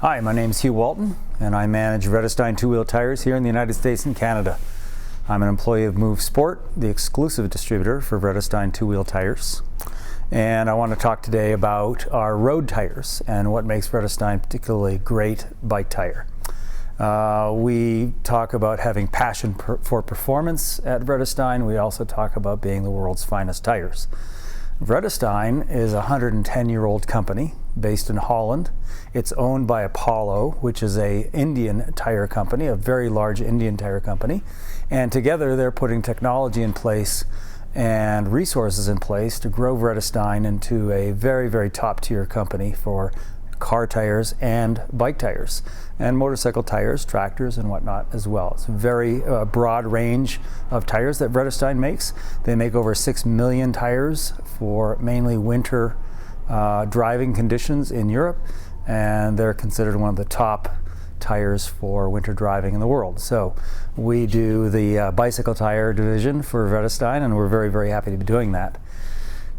Hi, my name is Hugh Walton, and I manage Vredestein two-wheel tires here in the United States and Canada. I'm an employee of Move Sport, the exclusive distributor for Vredestein two-wheel tires. And I want to talk today about our road tires and what makes Vredestein particularly great bike tire. We talk about having passion for performance at Vredestein. We also talk about being the world's finest tires. Vredestein is a 110-year-old company based in Holland. It's owned by Apollo, which is an Indian tire company, a very large Indian tire company. And together they're putting technology in place and resources in place to grow Vredestein into a very, very top-tier company for car tires and bike tires and motorcycle tires, tractors and whatnot as well. It's a very broad range of tires that Vredestein makes. They make over 6 million tires for mainly winter driving conditions in Europe, and they're considered one of the top tires for winter driving in the world. So we do the bicycle tire division for Vredestein, and we're very, very happy to be doing that.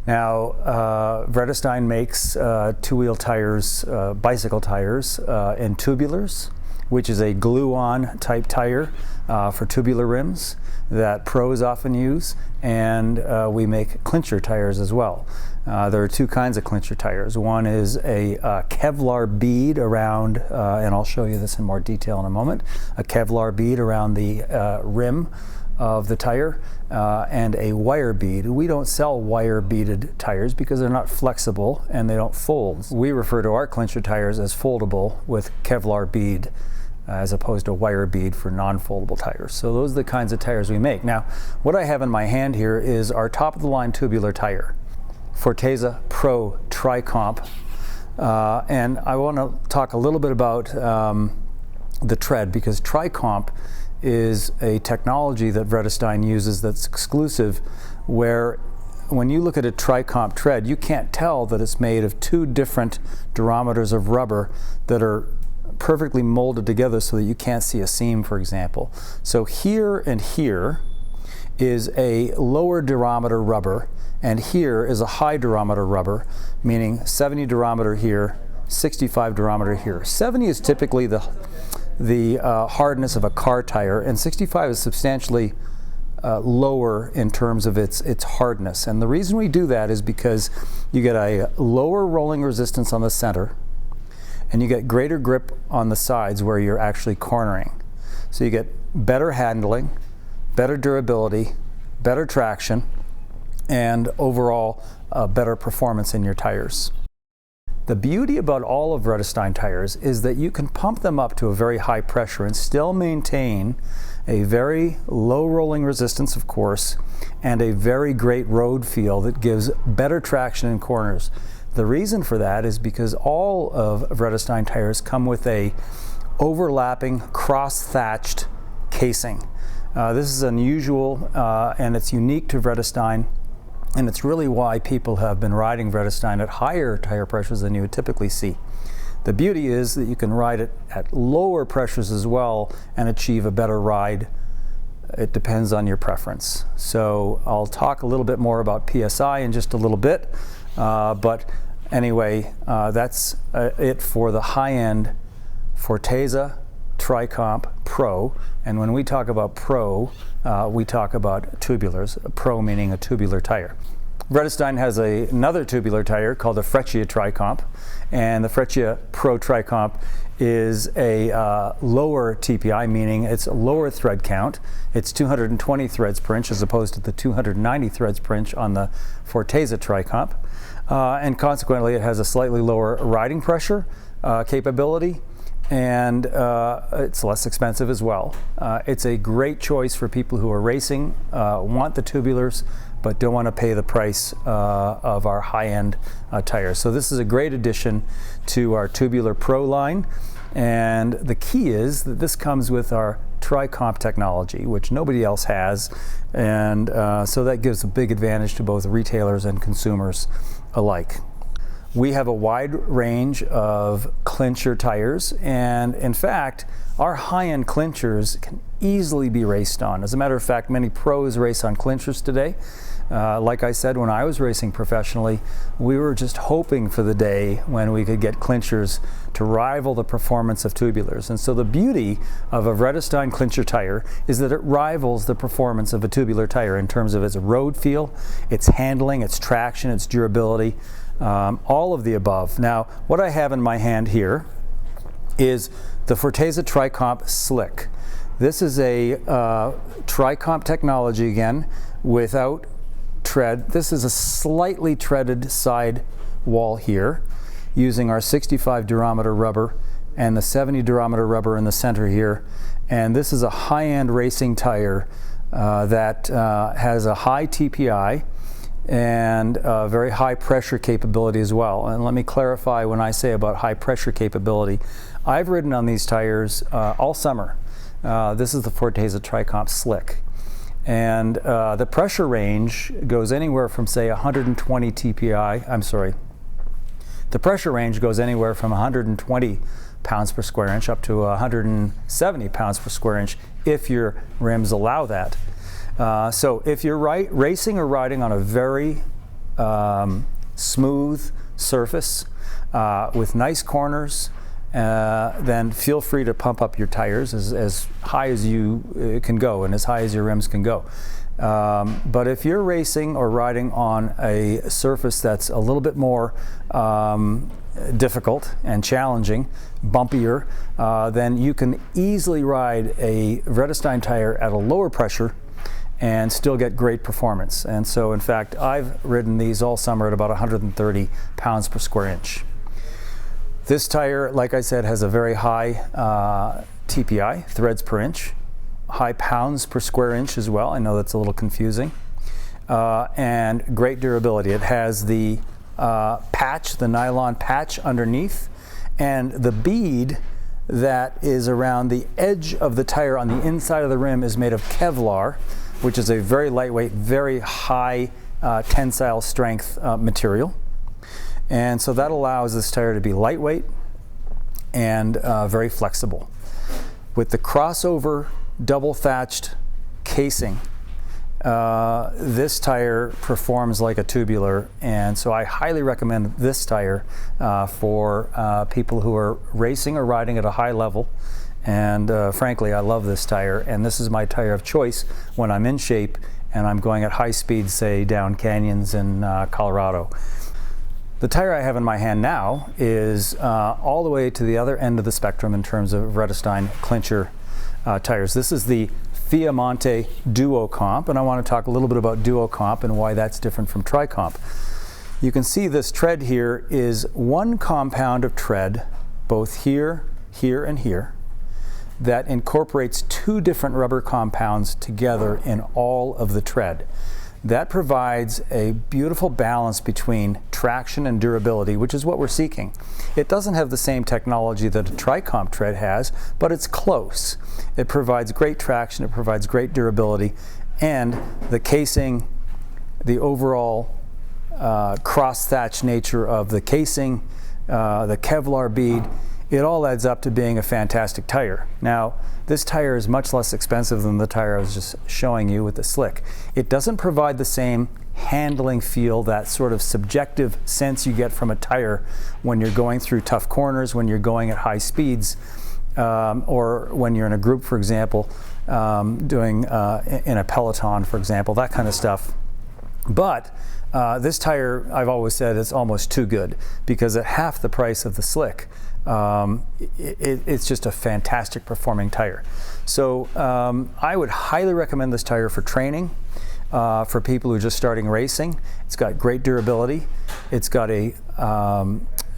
Now, Vredestein makes two-wheel tires, bicycle tires in tubulars, which is a glue-on type tire for tubular rims that pros often use, and we make clincher tires as well. There are two kinds of clincher tires. One is a Kevlar bead around, and I'll show you this in more detail in a moment, a Kevlar bead around the rim of the tire, and a wire bead. We don't sell wire beaded tires because they're not flexible and they don't fold. We refer to our clincher tires as foldable with Kevlar bead as opposed to wire bead for non-foldable tires. So those are the kinds of tires we make. Now, what I have in my hand here is our top-of-the-line tubular tire, Fortezza Pro TriComp, and I want to talk a little bit about the tread, because TriComp is a technology that Vredestein uses that's exclusive, where when you look at a TriComp tread, you can't tell that it's made of two different durometers of rubber that are perfectly molded together so that you can't see a seam, for example. So here and here is a lower durometer rubber, and here is a high durometer rubber, meaning 70 durometer here, 65 durometer here. 70 is typically the hardness of a car tire, and 65 is substantially lower in terms of its hardness. And the reason we do that is because you get a lower rolling resistance on the center, and you get greater grip on the sides where you're actually cornering. So you get better handling, better durability, better traction, and overall better performance in your tires. The beauty about all of Vredestein tires is that you can pump them up to a very high pressure and still maintain a very low rolling resistance, of course, and a very great road feel that gives better traction in corners. The reason for that is because all of Vredestein tires come with a overlapping cross-thatched casing. This is unusual and it's unique to Vredestein. And it's really why people have been riding Vredestein at higher tire pressures than you would typically see. The beauty is that you can ride it at lower pressures as well and achieve a better ride. It depends on your preference. So I'll talk a little bit more about PSI in just a little bit. But anyway, that's it for the high-end Fortezza TriComp Pro. And when we talk about Pro, we talk about tubulars, Pro meaning a tubular tire. Vredestein has another tubular tire called the Freccia TriComp, and the Freccia Pro TriComp is a lower TPI, meaning it's a lower thread count. It's 220 threads per inch as opposed to the 290 threads per inch on the Fortezza TriComp, and consequently it has a slightly lower riding pressure capability, and it's less expensive as well. It's a great choice for people who are racing, want the tubulars, but don't want to pay the price of our high-end tires. So this is a great addition to our Tubular Pro line, and the key is that this comes with our TriComp technology, which nobody else has, and so that gives a big advantage to both retailers and consumers alike. We have a wide range of clincher tires, and in fact, our high-end clinchers can easily be raced on. As a matter of fact, many pros race on clinchers today, Like I said, when I was racing professionally, we were just hoping for the day when we could get clinchers to rival the performance of tubulars. And so the beauty of a Vredestein clincher tire is that it rivals the performance of a tubular tire in terms of its road feel, its handling, its traction, its durability, all of the above. Now, what I have in my hand here is the Fortezza TriComp Slick. This is a TriComp technology again, without tread. This is a slightly treaded side wall here, using our 65 durometer rubber and the 70 durometer rubber in the center here. And this is a high-end racing tire that has a high TPI and very high pressure capability as well. And let me clarify when I say about high pressure capability. I've ridden on these tires all summer. This is the Fortezza TriComp Slick. And the pressure range goes anywhere from, say, 120 TPI. I'm sorry. The pressure range goes anywhere from 120 pounds per square inch up to 170 pounds per square inch if your rims allow that. So if you're racing or riding on a very smooth surface with nice corners, then feel free to pump up your tires as high as you can go and as high as your rims can go. But if you're racing or riding on a surface that's a little bit more difficult and challenging, bumpier, then you can easily ride a Vredestein tire at a lower pressure and still get great performance. And so in fact, I've ridden these all summer at about 130 pounds per square inch. This tire, like I said, has a very high TPI, threads per inch, high pounds per square inch as well. I know that's a little confusing. And great durability. It has the patch, the nylon patch underneath, and the bead that is around the edge of the tire on the inside of the rim is made of Kevlar, which is a very lightweight, very high tensile strength material. And so that allows this tire to be lightweight and very flexible. With the crossover double thatched casing, this tire performs like a tubular, and so I highly recommend this tire for people who are racing or riding at a high level. And frankly, I love this tire, and this is my tire of choice when I'm in shape and I'm going at high speed, say down canyons in Colorado. The tire I have in my hand now is all the way to the other end of the spectrum in terms of Vredestein clincher tires. This is the Fiamante Duo Comp, and I want to talk a little bit about Duo Comp and why that's different from TriComp. You can see this tread here is one compound of tread, both here, here, and here, that incorporates two different rubber compounds together in all of the tread. That provides a beautiful balance between traction and durability, which is what we're seeking. It doesn't have the same technology that a TriComp tread has, but it's close. It provides great traction, it provides great durability, and the casing, the overall cross-thatch nature of the casing, the Kevlar bead, it all adds up to being a fantastic tire. Now, this tire is much less expensive than the tire I was just showing you with the Slick. It doesn't provide the same handling feel, that sort of subjective sense you get from a tire when you're going through tough corners, when you're going at high speeds, or when you're in a group, for example, doing in a peloton, for example, that kind of stuff. But this tire, I've always said, is almost too good, because at half the price of the Slick, it's just a fantastic performing tire. So I would highly recommend this tire for training, for people who are just starting racing. It's got great durability. It's got a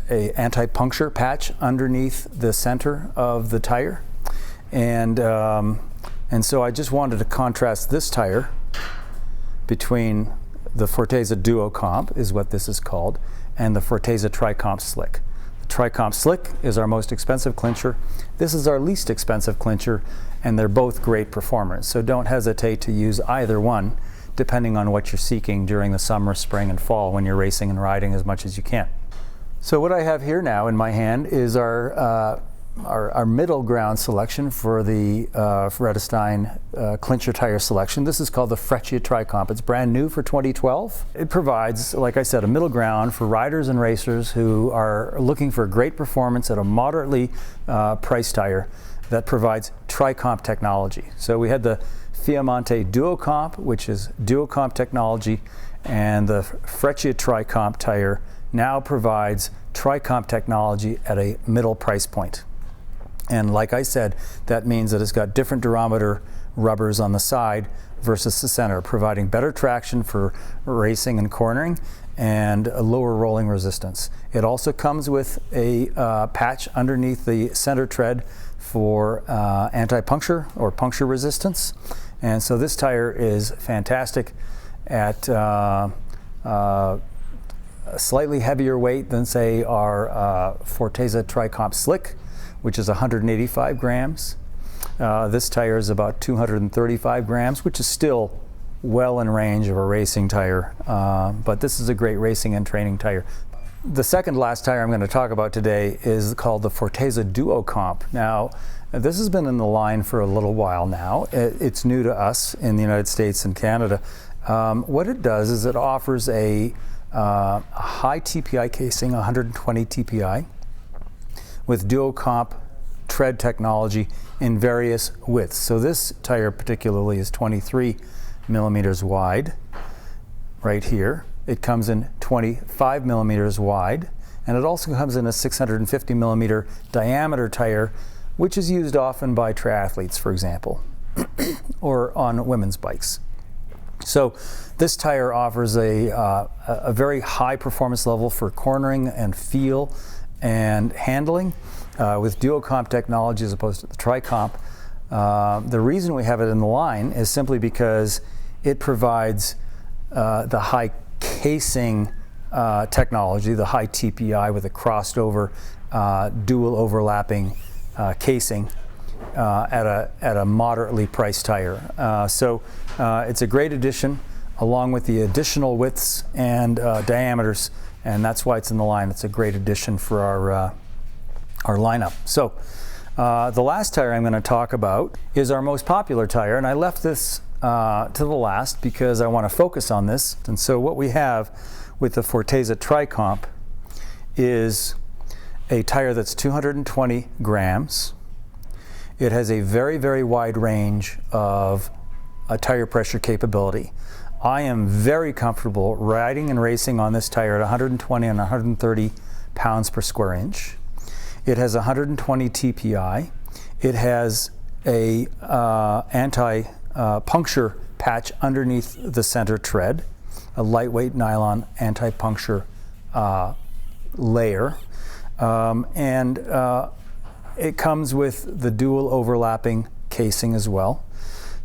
anti-puncture patch underneath the center of the tire, and so I just wanted to contrast this tire between the Fortezza Duo Comp, is what this is called, and the Fortezza TriComp Slick. The TriComp Slick is our most expensive clincher. This is our least expensive clincher, and they're both great performers. So don't hesitate to use either one, depending on what you're seeking during the summer, spring, and fall when you're racing and riding as much as you can. So what I have here now in my hand is our our middle ground selection for the Vredestein clincher tire selection. This is called the Freccia TriComp. It's brand new for 2012. It provides, like I said, a middle ground for riders and racers who are looking for great performance at a moderately priced tire that provides TriComp technology. So we had the Fiamante Duo Comp, which is Duo Comp technology, and the Freccia TriComp tire now provides TriComp technology at a middle price point. And like I said, that means that it's got different durometer rubbers on the side versus the center, providing better traction for racing and cornering and a lower rolling resistance. It also comes with a patch underneath the center tread for anti-puncture or puncture resistance. And so this tire is fantastic at a slightly heavier weight than, say, our Fortezza TriComp Slick, which is 185 grams. This tire is about 235 grams, which is still well in range of a racing tire, but this is a great racing and training tire. The second last tire I'm going to talk about today is called the Fortezza Duo Comp. Now, this has been in the line for a little while now. It's new to us in the United States and Canada. What it does is it offers a high TPI casing, 120 TPI, with Duo Comp tread technology in various widths. So this tire particularly is 23 millimeters wide right here. It comes in 25 millimeters wide, and it also comes in a 650 millimeter diameter tire, which is used often by triathletes, for example, or on women's bikes. So this tire offers a very high performance level for cornering and feel and handling with Duo Comp technology as opposed to the TriComp. The reason we have it in the line is simply because it provides the high casing technology, the high TPI with a crossed over dual overlapping casing at a moderately priced tire. So it's a great addition along with the additional widths and diameters, and that's why it's in the line. It's a great addition for our lineup. So the last tire I'm going to talk about is our most popular tire, and I left this to the last because I want to focus on this. And so what we have with the Fortezza TriComp is a tire that's 220 grams. It has a very, very wide range of tire pressure capability. I am very comfortable riding and racing on this tire at 120 and 130 pounds per square inch. It has 120 TPI. It has a anti-puncture patch underneath the center tread, a lightweight nylon anti-puncture layer, and it comes with the dual overlapping casing as well.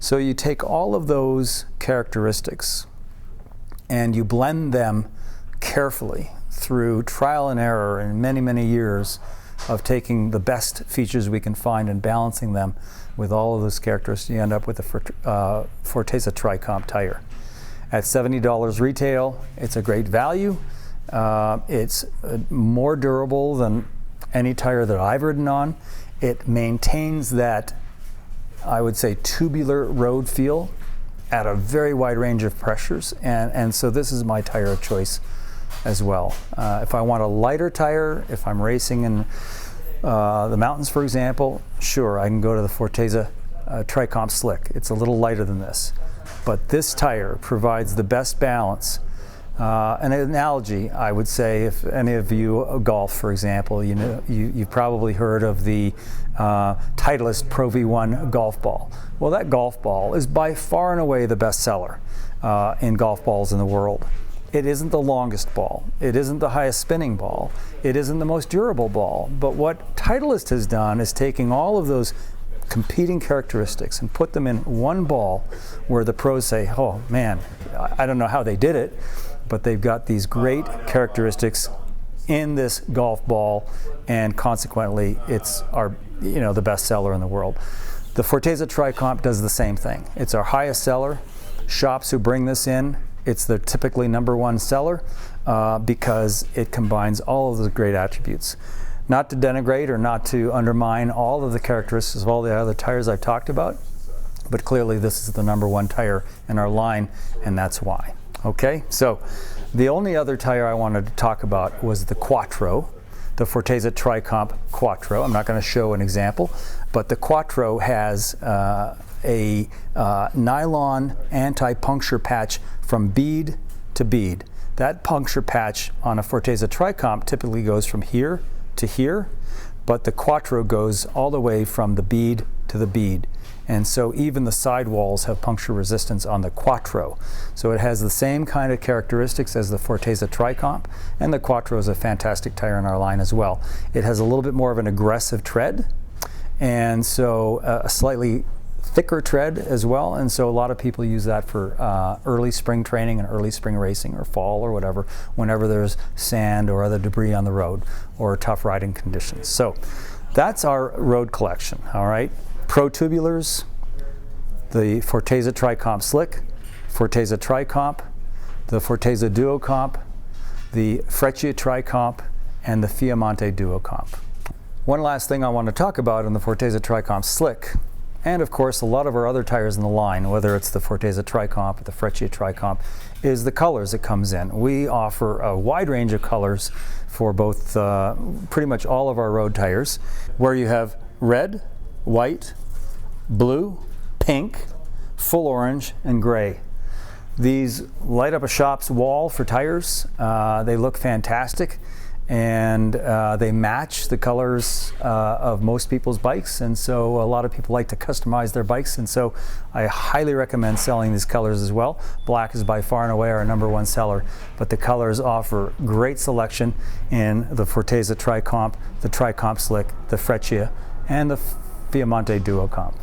So you take all of those characteristics and you blend them carefully through trial and error and many, many years of taking the best features we can find and balancing them with all of those characteristics. You end up with a Fortezza TriComp tire. At $70 retail, it's a great value. It's more durable than any tire that I've ridden on. It maintains that, I would say, tubular road feel at a very wide range of pressures, and so this is my tire of choice as well. If I want a lighter tire, if I'm racing in the mountains, for example, sure, I can go to the Fortezza TriComp Slick. It's a little lighter than this, but this tire provides the best balance. An analogy, I would say, if any of you golf, for example, you've probably heard of the Titleist Pro V1 golf ball. Well, that golf ball is by far and away the best seller in golf balls in the world. It isn't the longest ball. It isn't the highest spinning ball. It isn't the most durable ball. But what Titleist has done is taking all of those competing characteristics and put them in one ball where the pros say, oh man, I don't know how they did it, but they've got these great characteristics in this golf ball, and consequently it's the best seller in the world. The Fortezza TriComp does the same thing. It's our highest seller. Shops who bring this in, it's the typically #1 seller because it combines all of the great attributes. Not to denigrate or not to undermine all of the characteristics of all the other tires I've talked about, but clearly this is the #1 tire in our line, and that's why. Okay, so the only other tire I wanted to talk about was the Quattro, the Fortezza TriComp Quattro. I'm not going to show an example, but the Quattro has a nylon anti-puncture patch from bead to bead. That puncture patch on a Fortezza TriComp typically goes from here to here, but the Quattro goes all the way from the bead to the bead. And so even the sidewalls have puncture resistance on the Quattro. So it has the same kind of characteristics as the Fortezza TriComp, and the Quattro is a fantastic tire in our line as well. It has a little bit more of an aggressive tread, and so a slightly thicker tread as well, and so a lot of people use that for early spring training and early spring racing or fall or whatever, whenever there's sand or other debris on the road or tough riding conditions. So that's our road collection, all right? Pro tubulars, the Fortezza TriComp Slick, Fortezza TriComp, the Fortezza Duo Comp, the Freccia TriComp, and the Fiamante Duo Comp. One last thing I want to talk about in the Fortezza TriComp Slick, and of course a lot of our other tires in the line, whether it's the Fortezza TriComp or the Freccia TriComp, is the colors that comes in. We offer a wide range of colors for both pretty much all of our road tires, where you have red, white, blue, pink, full orange, and gray. These light up a shop's wall for tires. They look fantastic, and they match the colors of most people's bikes, and so a lot of people like to customize their bikes, and so I highly recommend selling these colors as well. Black is by far and away our #1 seller, but the colors offer great selection in the Fortezza TriComp, the TriComp Slick, the Freccia, and the Fiamante Duo Comp.